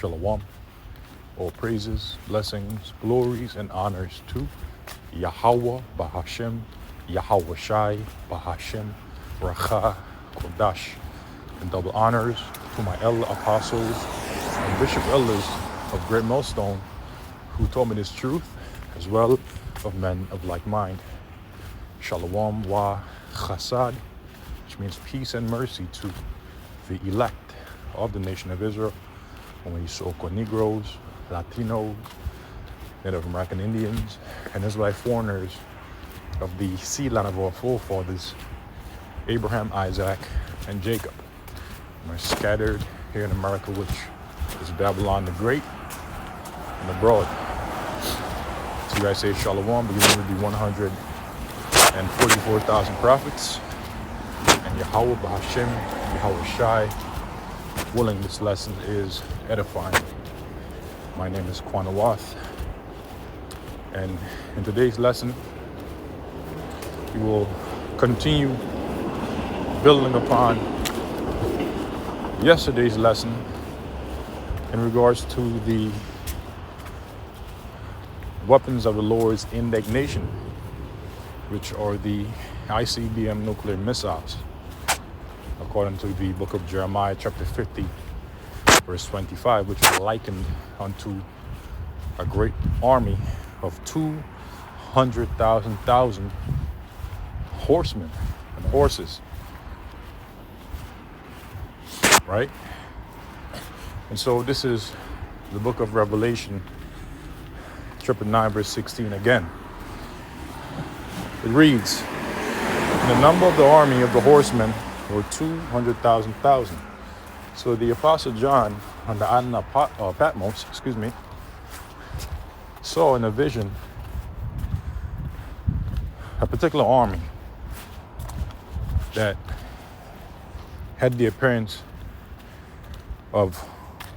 Shalom. All praises, blessings, glories, and honors to Yahweh Bahashem, Yahweh Shai Bahashem, Racha Kodash, and double honors to my elder apostles and bishop elders of Great Millstone who told me this truth, as well of men of like mind. Shalom wa chasad, which means peace and mercy to the elect of the nation of Israel, when we so-called Negroes, Latinos, Native American Indians, and Israelite foreigners of the seed line of our forefathers, Abraham, Isaac, and Jacob. We're scattered here in America, which is Babylon the Great, and abroad. So you guys say Shalom, beginning with the 144,000 prophets, and Yahweh Bahashem, Yahweh Shai, willing this lesson is edifying. My name is Quanawath, and in today's lesson, we will continue building upon yesterday's lesson in regards to the weapons of the Lord's indignation, which are the ICBM nuclear missiles, according to the book of Jeremiah, chapter 50, verse 25, which is likened unto a great army of 200,000 horsemen and horses, right? And so this is the book of Revelation, chapter 9, verse 16 again. It reads, "The number of the army of the horsemen were 200,000. So the Apostle John on the island of Patmos, saw in a vision a particular army that had the appearance of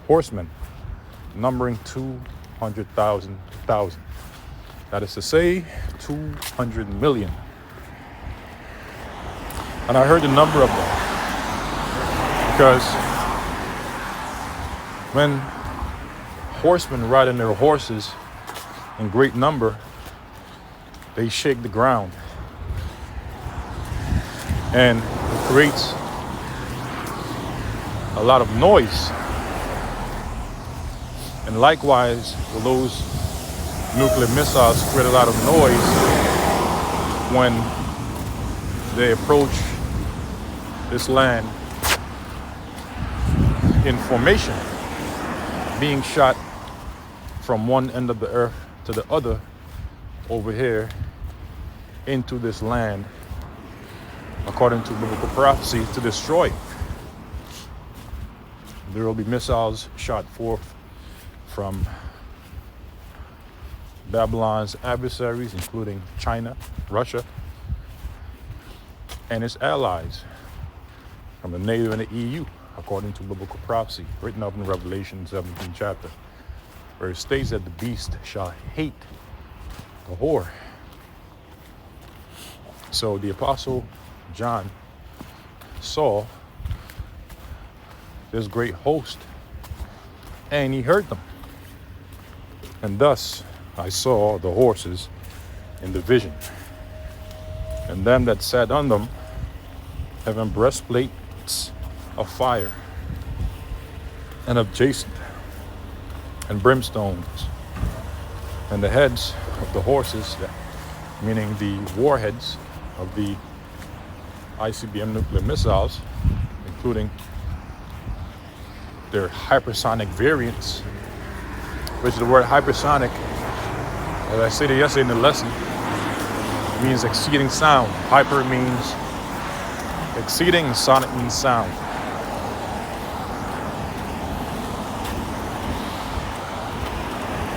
horsemen numbering 200,000. That is to say, 200 million. And I heard the number of them because when horsemen ride on their horses in great number, they shake the ground, and it creates a lot of noise. And likewise, those nuclear missiles create a lot of noise when they approach this land in formation, being shot from one end of the earth to the other over here into this land, according to biblical prophecy, to destroy. There will be missiles shot forth from Babylon's adversaries, including China, Russia, and its allies from the NATO and the EU, according to biblical prophecy, written up in Revelation 17 chapter, where it states that the beast shall hate the whore. So the Apostle John saw this great host, and he heard them. And thus I saw the horses in the vision, and them that sat on them having breastplates of fire and of jacinth and brimstones, and the heads of the horses, meaning the warheads of the ICBM nuclear missiles, including their hypersonic variants, which the word hypersonic, as I stated yesterday in the lesson, means exceeding sound. Hyper means exceeding, and sonic means sound.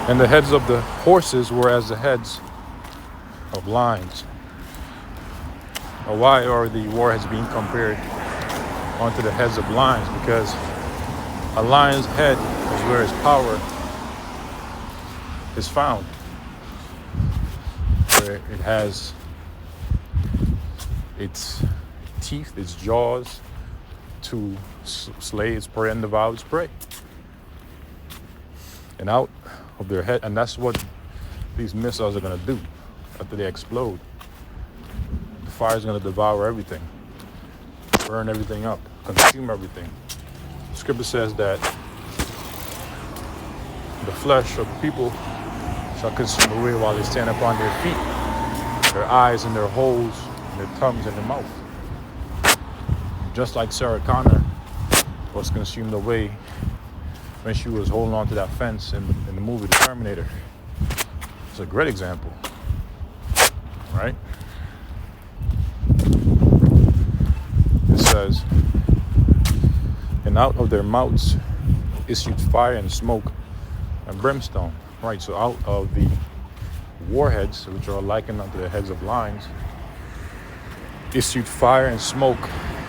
And the heads of the horses were as the heads of lions. Now, why are the warheads being compared onto the heads of lions? Because a lion's head is where his power is found, where it has its teeth, its jaws, to slay its prey and devour its prey. and out of their head. And that's what these missiles are going to do after they explode. The fire is going to devour everything, burn everything up, consume everything. Scripture says that the flesh of the people shall consume away while they stand upon their feet, their eyes and their holes, and their tongues and their mouth. Just like Sarah Connor was consumed away when she was holding on to that fence in the movie The Terminator. It's a great example, right? It says, and out of their mouths issued fire and smoke and brimstone. Right, so out of the warheads, which are likened unto the heads of lions, issued fire and smoke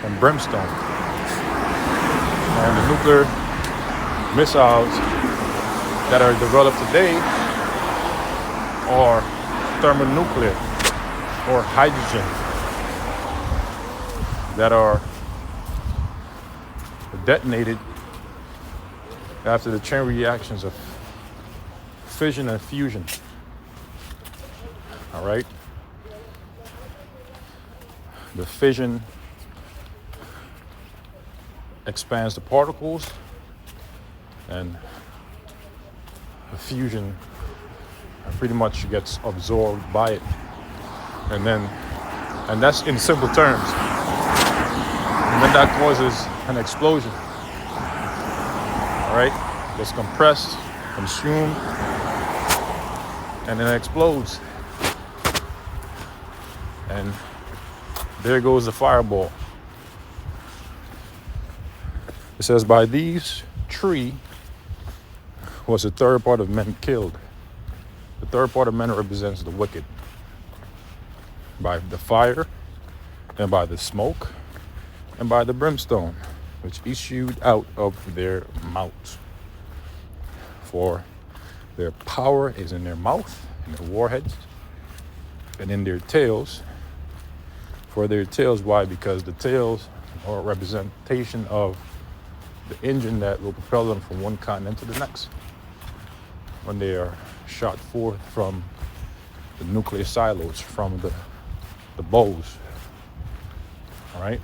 and brimstone. And the nuclear missiles that are developed today are thermonuclear or hydrogen that are detonated after the chain reactions of fission and fusion. All right. The fission expands the particles, and the fusion pretty much gets absorbed by it. And that's in simple terms. And then that causes an explosion. All right. It's compressed, consumed, and then it explodes. And there goes the fireball. It says, by these 3 was the third part of men killed. The third part of men represents the wicked. By the fire, and by the smoke, and by the brimstone, which issued out of their mouths. For their power is in their mouth, in their warheads, and in their tails. For their tails, why? Because the tails are a representation of the engine that will propel them from one continent to the next when they are shot forth from the nuclear silos, from the bows. All right?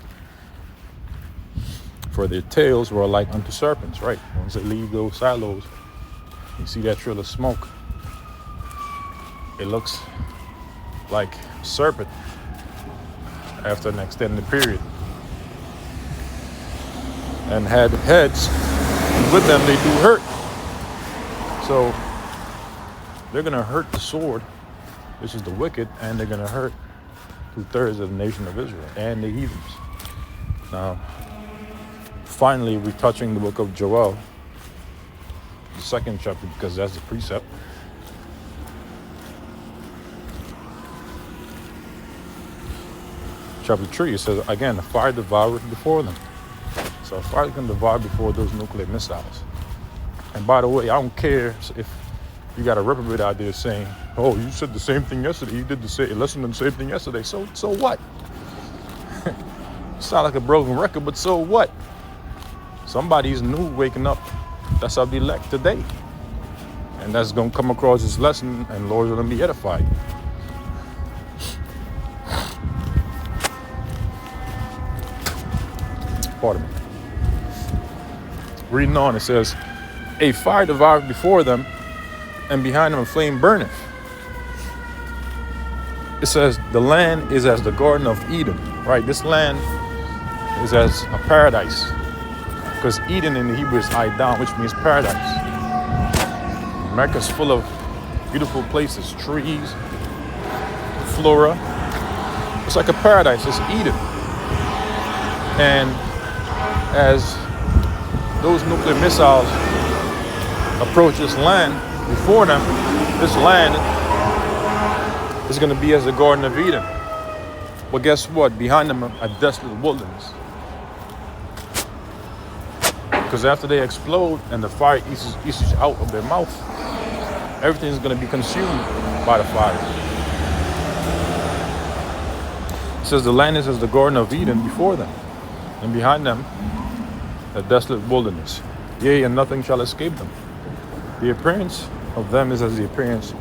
For their tails were like unto serpents, right? Once they leave those silos, you see that trail of smoke. It looks like a serpent after an extended period. And had heads, and with them they do hurt. So they're going to hurt the sword, which is the wicked, and they're going to hurt 2/3 of the nation of Israel and the heathens. Now, finally, we're touching the book of Joel, the 2nd chapter, because that's the precept. Chapter 3, it says, again, the fire devoured before them. So fire can devour before those nuclear missiles. And by the way, I don't care if you got a reprobate out there saying, oh, you said the same thing yesterday. You did listened to the same thing yesterday. So what? Sound like a broken record, but so what? Somebody's new waking up. That's how we elect today. And that's going to come across this lesson, and Lord's going to be edified. Pardon me. Reading on, it says, a fire devoured before them, and behind them a flame burneth. It says, the land is as the Garden of Eden. Right, this land is as a paradise. Because Eden in the Hebrew is Aidan, which means paradise. Mecca is full of beautiful places, trees, flora. It's like a paradise, it's Eden. And as those nuclear missiles approach this land before them, this land is going to be as the Garden of Eden. But guess what? Behind them a desolate wilderness. Because after they explode and the fire issues out of their mouth, everything is going to be consumed by the fire. It says the land is as the Garden of Eden before them, and behind them a desolate wilderness. Yea, and nothing shall escape them. The appearance of them is as the appearance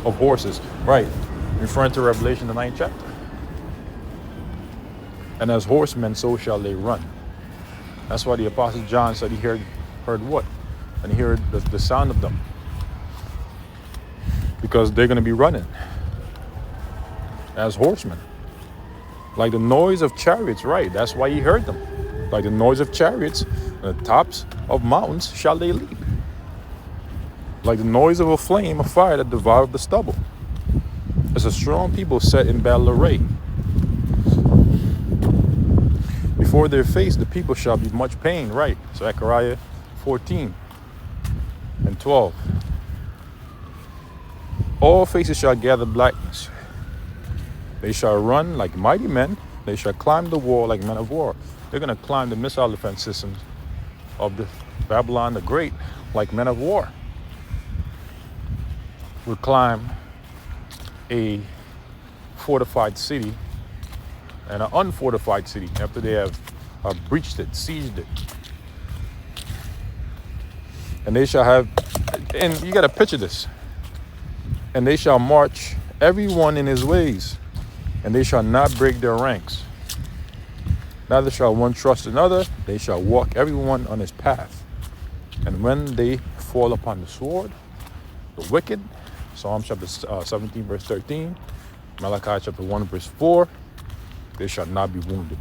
of horses. Right. Referring to Revelation, the 9th chapter. And as horsemen, so shall they run. That's why the Apostle John said he heard what? And he heard the sound of them. Because they're going to be running as horsemen. Like the noise of chariots, right? That's why he heard them. Like the noise of chariots, on the tops of mountains shall they leap. Like the noise of a flame of fire that devoureth the stubble. As a strong people set in battle array. Before their face the people shall be much pain, right? Zechariah 14 and 12. All faces shall gather blackness. They shall run like mighty men. They shall climb the wall like men of war. They're going to climb the missile defense systems of the Babylon the Great like men of war. Will climb a fortified city and an unfortified city after they have breached it, sieged it. And they shall have, and you got to picture this. And they shall march everyone in his ways, and they shall not break their ranks. Neither shall one trust another, they shall walk everyone on his path. And when they fall upon the sword, the wicked, Psalm chapter 17, verse 13, Malachi chapter 1, verse 4, they shall not be wounded.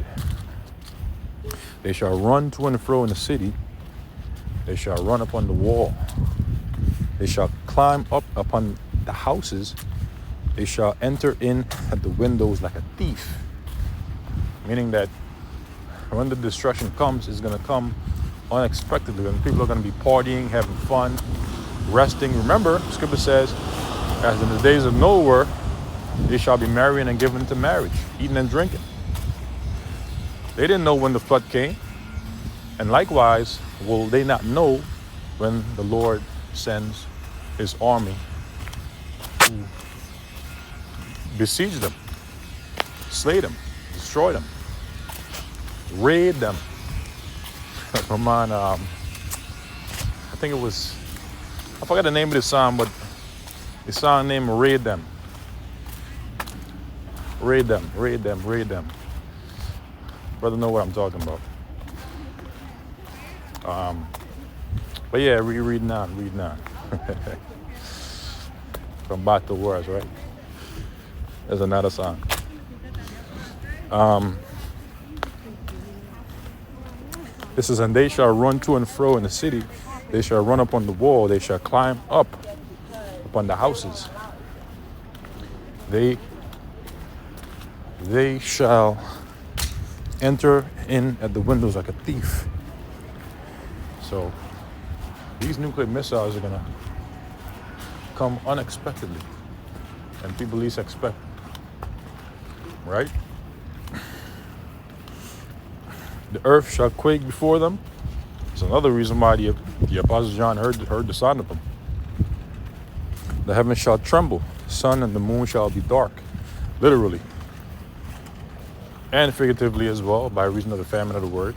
They shall run to and fro in the city. They shall run upon the wall. They shall climb up upon the houses. They shall enter in at the windows like a thief. Meaning that when the destruction comes, it's going to come unexpectedly. When people are going to be partying, having fun, resting. Remember, Scripture says, as in the days of Noah, they shall be marrying and given to marriage, eating and drinking. They didn't know when the flood came. And likewise, will they not know when the Lord sends his army to besiege them, slay them, destroy them, raid them. Come on, I think it was, I forgot the name of the song, but the song named Raid Them. Raid them, raid them, raid them. Brother know what I'm talking about. But yeah, reading on. From Bato Words, right? There's another song. This is, and they shall run to and fro in the city. They shall run upon the wall. They shall climb up upon the houses. They shall enter in at the windows like a thief. So these nuclear missiles are gonna come unexpectedly, and people least expect, right? The earth shall quake before them. It's another reason why the Apostle John heard the sound of them. The heavens shall tremble, the sun and the moon shall be dark, literally, and figuratively as well, by reason of the famine of the word.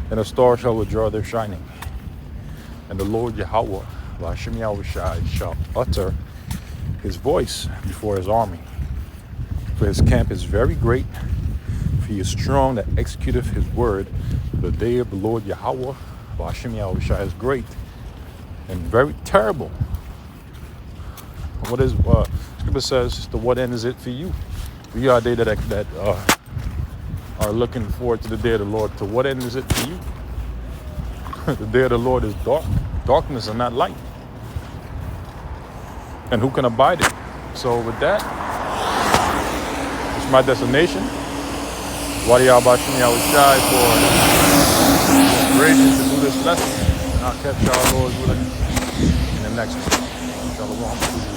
And the stars shall withdraw their shining. And the Lord Yahweh, Hashem Yahushai, shall utter his voice before his army. For his camp is very great, for he is strong that executeth his word. The day of the Lord Yahweh, Hashem Yahushai, is great and very terrible. What is Scripture says, to what end is it for you? We are they that are looking forward to the day of the Lord. To what end is it for you? The day of the Lord is dark. Darkness and not light. And who can abide it? So with that, it's my destination. Wadi Abashim Yahushai for inspiration to do this lesson. And I'll catch y'all, Lord, in the next one. Shalom.